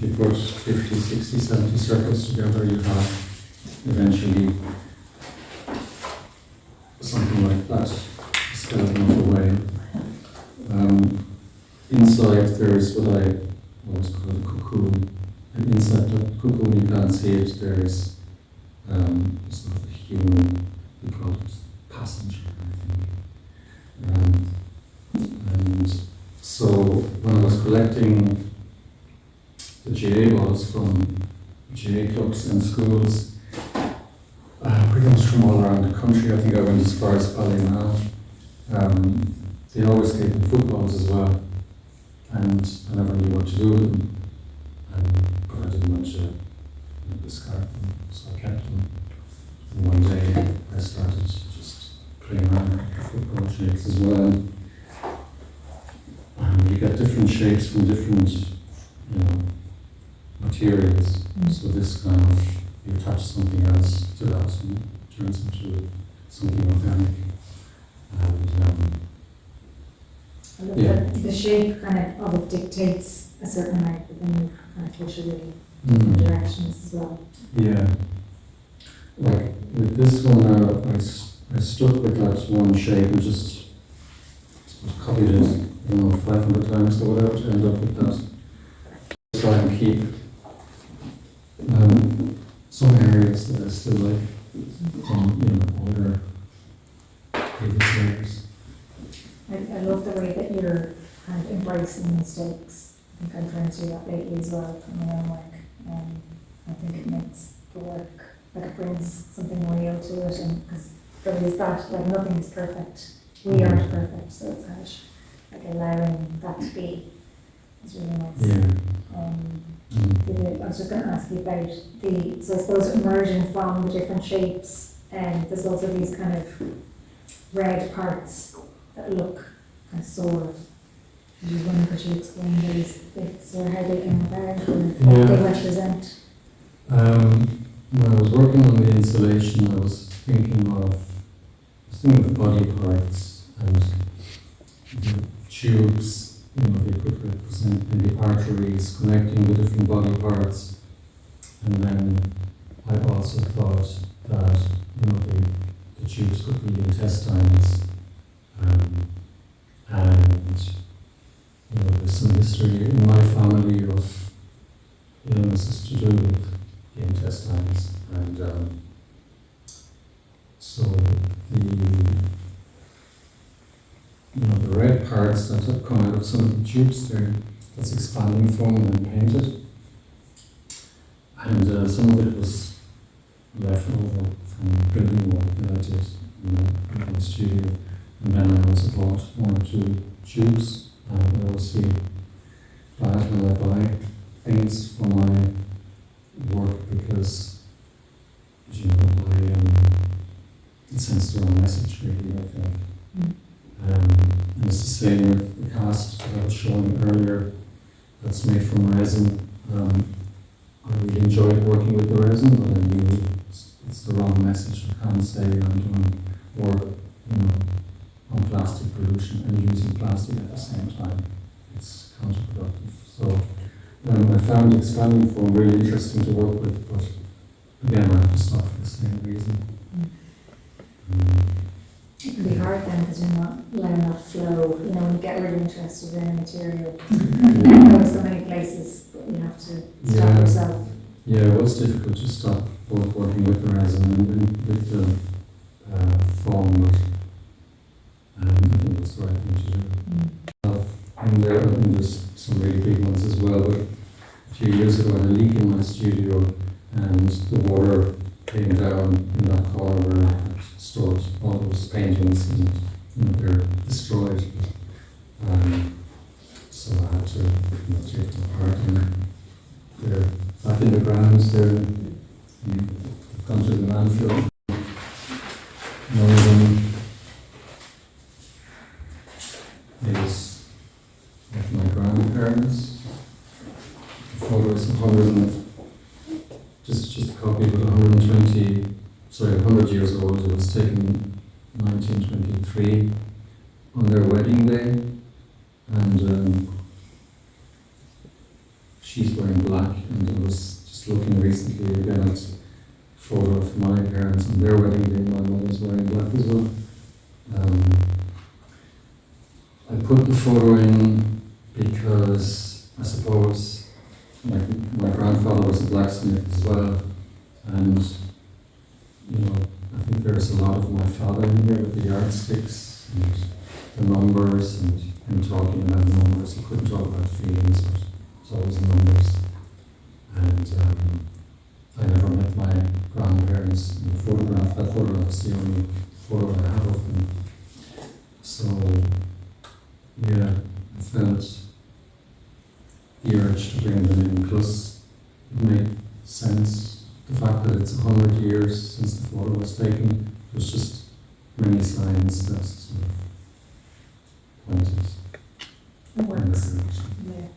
if you put 50, 60, 70 circles together, you have eventually something like that, skeleton of a whale. Inside there is what I always call a cocoon, and inside the cocoon you can't see it, there is sort of a human, we call it passenger, I think. And so when I was collecting the GA balls from GA clubs and schools, pretty much from all around the country, I think I went as far as Ballymena. They always gave me footballs as well, and I never knew what to do with them. But I didn't want to discard them, so I kept them. And one day I started just playing around with football shapes as well. You get different shapes from different, materials. So this kind of, you touch something else to that and it turns into something organic. The shape kind of it dictates a certain amount, but then you kind of push it in directions as well. Yeah. Like with this one, I stuck with that one shape and just copied it, 500 times or whatever to end up with that. Try and keep some areas that I still like from older previous layers. I love the way that you're kind of embracing mistakes. I think I'm trying to do that lately as well in my own work. I think it makes the work, like it brings something real to it, and because there is that, like nothing is perfect. We aren't perfect, so it's kind of like allowing that to be is really nice. Yeah. I was just going to ask you about so I suppose emerging from the different shapes, and there's also these kind of red parts that look kind of sore. Could you explain those bits or how they came about and what they represent? When I was working on the installation, I was thinking of the body parts and the tubes, they could represent maybe arteries connecting the different body parts. And then I also thought that, the tubes could be intestines. And there's some history in my family of illnesses to do with the intestines. And so the red parts that have come out of some of the tubes there, that's expanding foam and then painted. And some of it was left over from building work that I did in the studio. And then I also bought 1 or 2 tubes. I always feel bad when I buy things for my work because, it sends the wrong message really, I think. And it's the same with the cast that I was showing earlier, that's made from resin. I really enjoyed working with the resin, but I knew it's the wrong message. I can't say I'm doing work, on plastic pollution and using plastic at the same time. It's counterproductive. So I found expanding foam really interesting to work with, but again, I have to stop for the same reason. It can be hard then because you're not letting that flow. When you get really interested in a material, you go so many places, but you have to stop yourself. Yeah, it was difficult to stop both working with the resin and with the foam, but I think it was the right thing to do. And there's some really big ones as well, but a few years ago I had a leak in my studio and the water came down in that corner where I had stored all those paintings and they're destroyed. So I had to take them apart and they're back in the ground. They've gone to the landfill. One of them is of my grandparents. The photo is 100 just a copy, but 100 years old. It was taken in 1923 on their wedding day, and she she's wearing black, and I was just looking recently again at a photo of my parents on their wedding day. My mother was wearing black as well. I put the photo in because I suppose my grandfather was a blacksmith as well, and I think there's a lot of my father in here with the yardsticks and the numbers and him talking about numbers. He couldn't talk about feelings, but it's always numbers. And I never met my grandparents in the photograph. That photograph is the only photo I have of them. So, yeah, I felt the urge to bring them in. Plus, it made sense. The fact that it's 100 years since the photo was taken, was just many signs that sort of pointed It in that works. direction. Yeah.